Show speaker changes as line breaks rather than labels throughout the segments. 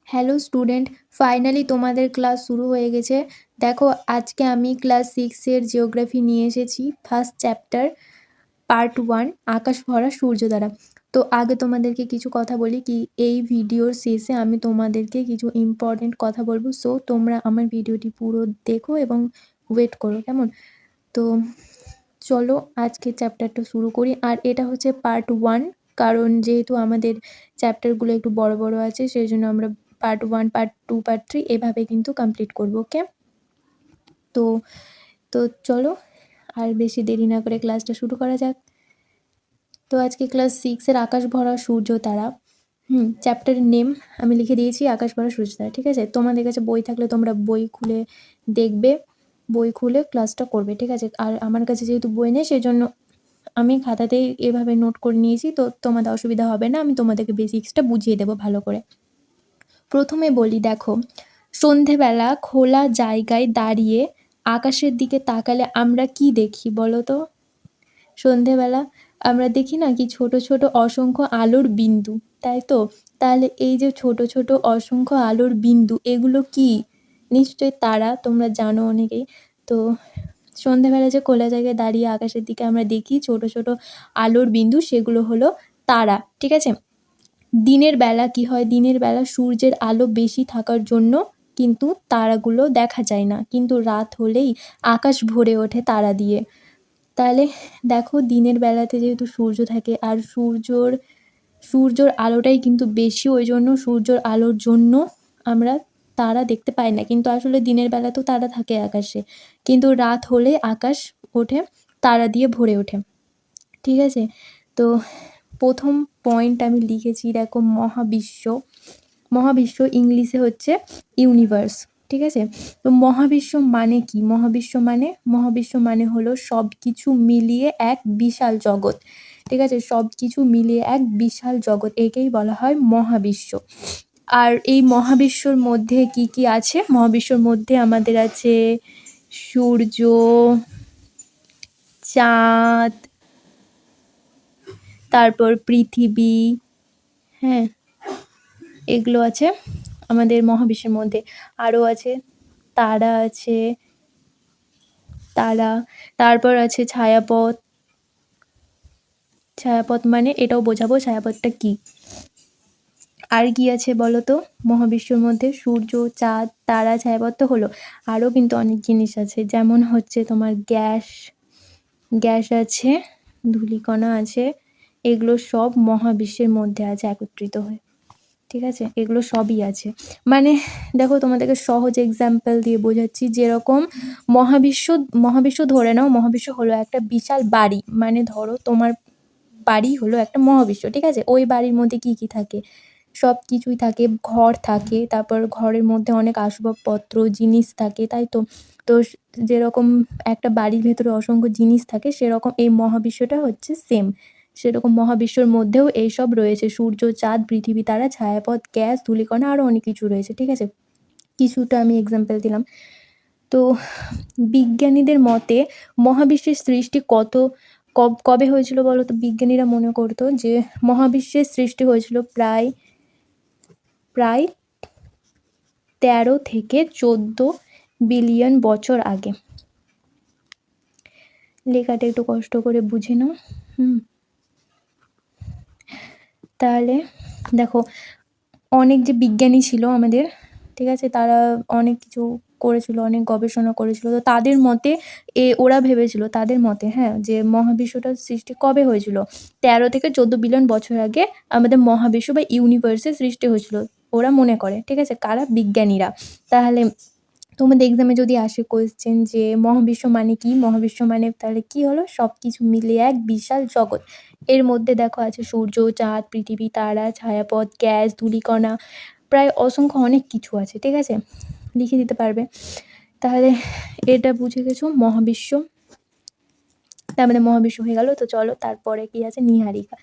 Hello student, finally তোমাদের class শুরু হয়ে গেছে। দেখো, আজকে আমি ক্লাস 6-এর জিওগ্রাফি নিয়ে এসেছি, ফার্স্ট চ্যাপ্টার, পার্ট 1, আকাশ ভরা সূর্য দ্বারা। তো আগে তোমাদেরকে কিছু কথা বলি কি, এই ভিডিওর শেষে আমি তোমাদেরকে কিছু ইম্পর্টেন্ট কথা বলবো। সো তোমরা আমার ভিডিওটি পুরো দেখো এবং ওয়েট করো, কেমন? তো চলো আজকে চ্যাপ্টারটা শুরু করি। আর এটা হচ্ছে পার্ট 1, কারণ যেহেতু আমাদের চ্যাপ্টারগুলো একটু বড় বড় আছে, সেই জন্য আমরা পার্ট 1, পার্ট 2, পার্ট 3 এভাবে কিন্তু কমপ্লিট করবো। ওকে, তো তো চলো আর বেশি দেরি না করে ক্লাসটা শুরু করা যাক। তো আজকে ক্লাস 6-এর আকাশ ভরা সূর্য তারা, চ্যাপ্টারের নেম আমি লিখে দিয়েছি, আকাশ ভরা সূর্য তারা। ঠিক আছে, তোমাদের কাছে বই থাকলে তোমরা বই খুলে দেখবে, বই খুলে ক্লাসটা করবে। ঠিক আছে, আর আমার কাছে যেহেতু বই নেই, সেই জন্য আমি খাতাতেই এভাবে নোট করে নিয়েছি, তো তোমাদের অসুবিধা হবে না, আমি তোমাদেরকে বেসিক্সটা বুঝিয়ে দেবো ভালো করে। প্রথমে বলি, দেখো, সন্ধেবেলা খোলা জায়গায় দাঁড়িয়ে আকাশের দিকে তাকালে আমরা কি দেখি বলো তো? সন্ধেবেলা আমরা দেখি না কি ছোট ছোট অসংখ্য আলোর বিন্দু, তাই তো? তাহলে এই যে ছোট ছোট অসংখ্য আলোর বিন্দু, এগুলো কি? নিশ্চয়ই তারা, তোমরা জানো অনেকেই। তো সন্ধেবেলা যে খোলা জায়গায় দাঁড়িয়ে আকাশের দিকে আমরা দেখি ছোট ছোট আলোর বিন্দু, সেগুলো হলো তারা। ঠিক আছে, দিনের বেলা কি হয়, দিনের বেলা সূর্যের আলো বেশি থাকার জন্য কিন্তু তারাগুলো দেখা যায় না, কিন্তু রাত হলেই আকাশ ভরে ওঠে তারা দিয়ে। তাহলে দেখো, দিনের বেলাতে যেহেতু সূর্য থাকে আর সূর্যর আলোটাই কিন্তু বেশি, ওই জন্য সূর্যর আলোর জন্য আমরা তারা দেখতে পাই না, কিন্তু আসলে দিনের বেলাতেও তারা থাকে আকাশে, কিন্তু রাত হলে আকাশ ওঠে তারা দিয়ে ভরে ওঠে। ঠিক আছে, তো প্রথম পয়েন্ট আমি লিখেছি, দেখো, মহাবিশ্ব ইংলিশে হচ্ছে ইউনিভার্স। ঠিক আছে, তো মহাবিশ্ব মানে কি? মহাবিশ্ব মানে হলো সব কিছু মিলিয়ে এক বিশাল জগৎ। ঠিক আছে, সব কিছু মিলিয়ে এক বিশাল জগৎ, একেই বলা হয় মহাবিশ্ব। আর এই মহাবিশ্বর মধ্যে কি কি আছে? মহাবিশ্বর মধ্যে আমাদের আছে সূর্য, চাঁদ, তারপর পৃথিবী, হ্যাঁ, এগুলো আছে আমাদের মহাবিশ্বের মধ্যে। আরও আছে তারা, তারপর আছে ছায়াপথ মানে এটাও বোঝাবো ছায়াপথটা কি। আর কি আছে বলো তো মহাবিশ্বের মধ্যে? সূর্য, চাঁদ, তারা, ছায়াপথ তো হলো, আরও কিন্তু অনেক জিনিস আছে, যেমন হচ্ছে তোমার গ্যাস আছে, ধূলিকণা আছে, এগুলো সব মহাবিশ্বের মধ্যে আছে একত্রিত হয়ে। ঠিক আছে, এগুলো সবই আছে। মানে দেখো, তোমাদেরকে সহজ এক্সাম্পল দিয়ে বোঝাচ্ছি, যেরকম মহাবিশ্ব ধরে নাও, মহাবিশ্ব হলো একটা বিশাল বাড়ি, মানে ধরো তোমার বাড়ি হলো একটা মহাবিশ্ব। ঠিক আছে, ওই বাড়ির মধ্যে কি কি থাকে? সব কিছুই থাকে, ঘর থাকে, তারপর ঘরের মধ্যে অনেক আসবাবপত্র জিনিস থাকে, তাই তো? তো যেরকম একটা বাড়ির ভেতরে অসংখ্য জিনিস থাকে, সেরকম এই মহাবিশ্বটা হচ্ছে সেম, সেরকম মহাবিশ্বর মধ্যেও এইসব রয়েছে, সূর্য, চাঁদ, পৃথিবী, তারা, ছায়াপথ, গ্যাস, ধূলিকণা, আরও অনেক কিছু রয়েছে। ঠিক আছে, কিছুটা আমি এক্সাম্পল দিলাম। তো বিজ্ঞানীদের মতে মহাবিশ্বের সৃষ্টি কবে হয়েছিল বলো তো? বিজ্ঞানীরা মনে করতো যে মহাবিশ্বের সৃষ্টি হয়েছিল প্রায় 13 থেকে 14 বিলিয়ন বছর আগে। লেখাটা একটু কষ্ট করে বুঝে নাও। তাহলে দেখো, অনেক যে বিজ্ঞানী ছিল আমাদের, ঠিক আছে, তারা অনেক কিছু করেছিল, অনেক গবেষণা করেছিল, তো তাদের মতে ওরা ভেবেছিল, তাদের মতে, হ্যাঁ, যে মহাবিশ্বটার সৃষ্টি কবে হয়েছিল? 13 থেকে 14 বিলিয়ন বছর আগে আমাদের মহাবিশ্ব বা ইউনিভার্সের সৃষ্টি হয়েছিল, ওরা মনে করে। ঠিক আছে, কারা? বিজ্ঞানীরা। তাহলে তোমাদের এক্সামে যদি আসে কোয়েশ্চেন যে মহাবিশ্ব মানে কি, মহাবিশ্ব মানে তাহলে কি হলো? সব কিছু মিলিয়ে এক বিশাল জগৎ। এর মধ্যে দেখো আছে সূর্য, চাঁদ, পৃথিবী, তারা, ছায়াপথ, গ্যাস, ধূলিকণা, প্রায় অসংখ্য অনেক কিছু আছে। ঠিক আছে, লিখে দিতে পারবে। তাহলে এটা বুঝে গেছো মহাবিশ্ব, তার মানে মহাবিশ্ব হয়ে গেল। তো চলো তারপরে কি আছে? নীহারিকা।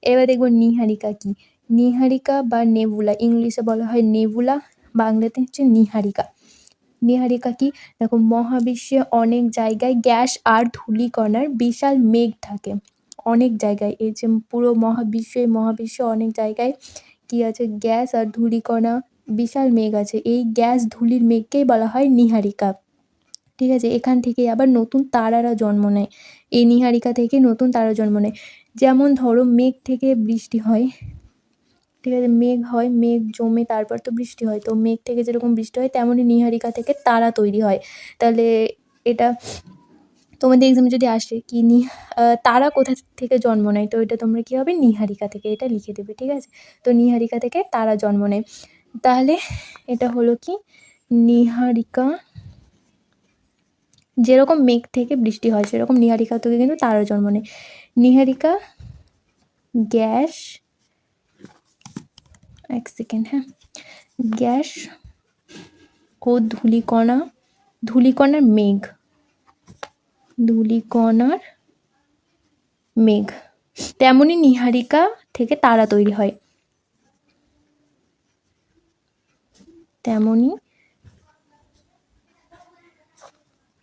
এবার দেখবো নীহারিকা কি। নীহারিকা বা নেবুলা, ইংলিশে বলা হয় নেবুলা, বাংলাতে হচ্ছে নীহারিকা। নীহারিকা কি? দেখো, মহাবিশ্বে অনেক জায়গায় গ্যাস আর ধূলিকণার বিশাল মেঘ থাকে, অনেক জায়গায়। এই যে পুরো মহাবিশ্বে অনেক জায়গায় কি আছে? গ্যাস আর ধূলিকণা, বিশাল মেঘ আছে, এই গ্যাস ধূলির মেঘকেই বলা হয় নীহারিকা। ঠিক আছে, এখান থেকে আবার নতুন তারারা জন্ম নেয়, এই নীহারিকা থেকে নতুন তারা জন্ম নেয়। যেমন ধরো মেঘ থেকে বৃষ্টি হয়, ঠিক আছে, মেঘ হয়, মেঘ জমে তারপর তো বৃষ্টি হয়, তো মেঘ থেকে যেরকম বৃষ্টি হয় তেমনই নীহারিকা থেকে তারা তৈরি হয়। তাহলে এটা তোমাদের এক্সামে যদি আসে কি তারা কোথা থেকে জন্ম নেয়, তো এটা তোমরা কী হবে, নীহারিকা থেকে এটা লিখে দেবে। ঠিক আছে, তো নীহারিকা থেকে তারা জন্ম নেয়। তাহলে এটা হলো কি, নীহারিকা, যেরকম মেঘ থেকে বৃষ্টি হয় সেরকম নীহারিকা থেকে কিন্তু তারা জন্ম নেয়। নীহারিকা, গ্যাস, এক সেকেন্ড, হ্যাঁ, গ্যাস ও ধূলিকণার মেঘ, ধূলিকণার মেঘ, তেমনই নীহারিকা থেকে তারা তৈরি হয়, তেমনই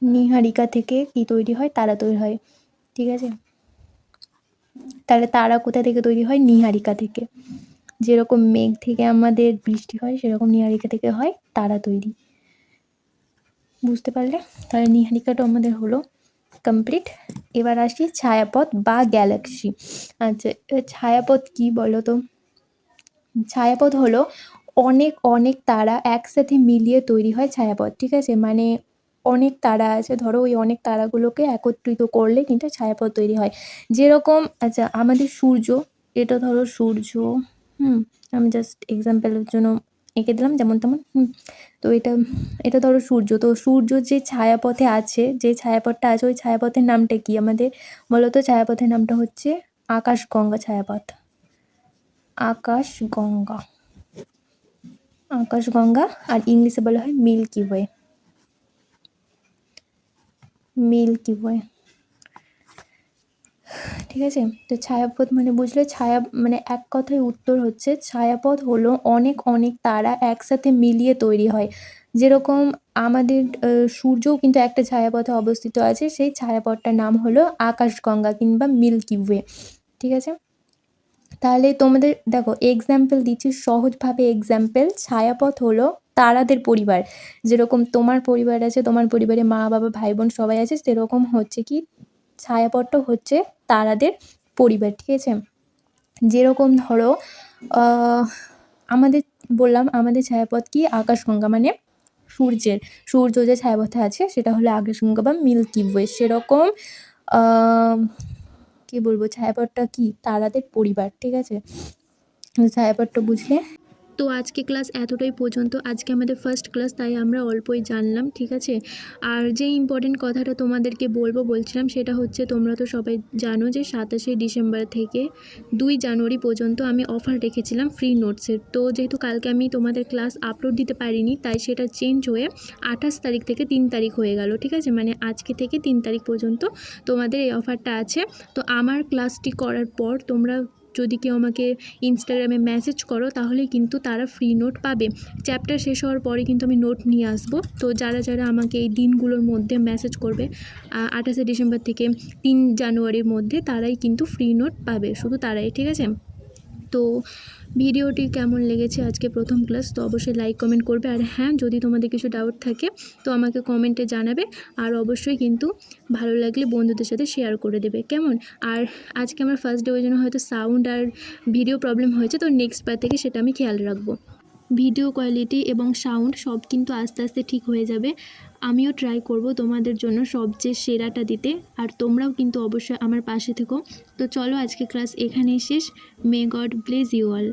নীহারিকা থেকে কি তৈরি হয়, তারা তৈরি হয়। ঠিক আছে, তাহলে তারা কোথা থেকে তৈরি হয়, নীহারিকা থেকে। যেরকম মেঘ থেকে আমাদের বৃষ্টি হয় সেরকম নীহারিকা থেকে হয় তারা তৈরি। বুঝতে পারলে? তাহলে নীহারিকাটা আমাদের হলো কমপ্লিট। এবার আসি ছায়াপথ বা গ্যালাক্সি। আচ্ছা, ছায়াপথ কি বলো তো? ছায়াপথ হলো অনেক অনেক তারা একসাথে মিলিয়ে তৈরি হয় ছায়াপথ। ঠিক আছে, মানে অনেক তারা আছে, ধরো ওই অনেক তারাগুলোকে একত্রিত করলে কিন্তু ছায়াপথ তৈরি হয়। যেরকম, আচ্ছা, আমাদের সূর্য, এটা ধরো সূর্য, আমি জাস্ট এক্সাম্পলের জন্য এঁকে দিলাম যেমন তেমন। তো এটা ধরো সূর্য, তো সূর্য যে ছায়াপথে আছে, যে ছায়াপথটা আছে ওই ছায়াপথের নামটা কি আমাদের বলো তো? ছায়াপথের নামটা হচ্ছে আকাশগঙ্গা ছায়াপথ, আকাশগঙ্গা, আকাশগঙ্গা, আর ইংলিশে বলা হয় মিল্কি ওয়ে, মিল্কি ওয়ে। ঠিক আছে, তো ছায়াপথ মানে বুঝলে, ছায়া মানে এক কথায় উত্তর হচ্ছে ছায়াপথ হলো অনেক অনেক তারা একসাথে মিলিয়ে তৈরি হয়। যেরকম আমাদের সূর্যও কিন্তু একটা ছায়াপথে অবস্থিত আছে, সেই ছায়াপথটার নাম হলো আকাশগঙ্গা কিংবা মিল্কি ওয়ে। ঠিক আছে, তাহলে তোমাদের দেখো এক্সাম্পল দিচ্ছি সহজভাবে এক্সাম্পল। ছায়াপথ হলো তারাদের পরিবার, যেরকম তোমার পরিবার আছে, তোমার পরিবারে মা বাবা ভাই বোন সবাই আছে, সেরকম হচ্ছে কি ছায়াপথটা হচ্ছে তারাদের পরিবার। ঠিক আছে, যেরকম ধরো আমাদের বললাম আমাদের ছায়াপথ কি, আকাশগঙ্গা, মানে সূর্য যে ছায়াপথে আছে সেটা হলো আকাশগঙ্গা বা মিল্কি ওয়ে। সেরকম কি বলবো, ছায়াপথটা কি, তারাদের পরিবার। ঠিক আছে, ছায়াপথটা বুঝলে। তো আজকে ক্লাস এতটাই পর্যন্ত। আজকে আমাদের ফার্স্ট ক্লাস, তাই আমরা অল্পই জানলাম। ঠিক আছে, আর যে ইম্পর্টেন্ট কথাটা তোমাদেরকে বলছিলাম সেটা হচ্ছে, তোমরা তো সবাই জানো যে 27শে ডিসেম্বর থেকে 2 জানুয়ারি পর্যন্ত আমি অফার রেখেছিলাম ফ্রি নোটসের। তো যেহেতু কালকে আমি তোমাদের ক্লাস আপলোড দিতে পারিনি, তাই সেটা চেঞ্জ হয়ে 28 তারিখ থেকে 3 তারিখ হয়ে গেল। ঠিক আছে, মানে আজকে থেকে 3 তারিখ পর্যন্ত তোমাদের এই অফারটা আছে। তো আমার ক্লাসটি করার পর তোমরা যদি কেউ আমাকে ইনস্টাগ্রামে মেসেজ করো তাহলে কিন্তু তারা ফ্রি নোট পাবে। চ্যাপ্টার শেষ হওয়ার পরে কিন্তু আমি নোট নিয়ে আসবো। তো যারা যারা আমাকে এই দিনগুলোর মধ্যে মেসেজ করবে 28শে ডিসেম্বর থেকে 3 জানুয়ারির মধ্যে, তারাই কিন্তু ফ্রি নোট পাবে, শুধু তারাই। ঠিক আছে, তো ভিডিওটি কেমন লেগেছে আজকে প্রথম ক্লাস, তো অবশ্যই লাইক কমেন্ট করবে। আর হ্যাঁ, যদি তোমাদের কিছু ডাউট থাকে তো আমাকে কমেন্টে জানাবে, আর অবশ্যই কিন্তু ভালো লাগলে বন্ধুদের সাথে শেয়ার করে দেবে, কেমন? আর আজকে আমার ফার্স্ট ডে, ওই জন্য হয়তো সাউন্ড আর ভিডিও প্রবলেম হয়েছে, তো নেক্সট বার থেকে সেটা আমি খেয়াল রাখবো। ভিডিও কোয়ালিটি এবং সাউন্ড সব কিন্তু আস্তে আস্তে ঠিক হয়ে যাবে। আমিও ট্রাই করব তোমাদের জন্য সবচেয়ে সেরাটা দিতে, আর তোমরাও কিন্তু অবশ্যই আমার পাশে থেকো। তো চলো, আজকে ক্লাস এখানেই শেষ। May God bless you all.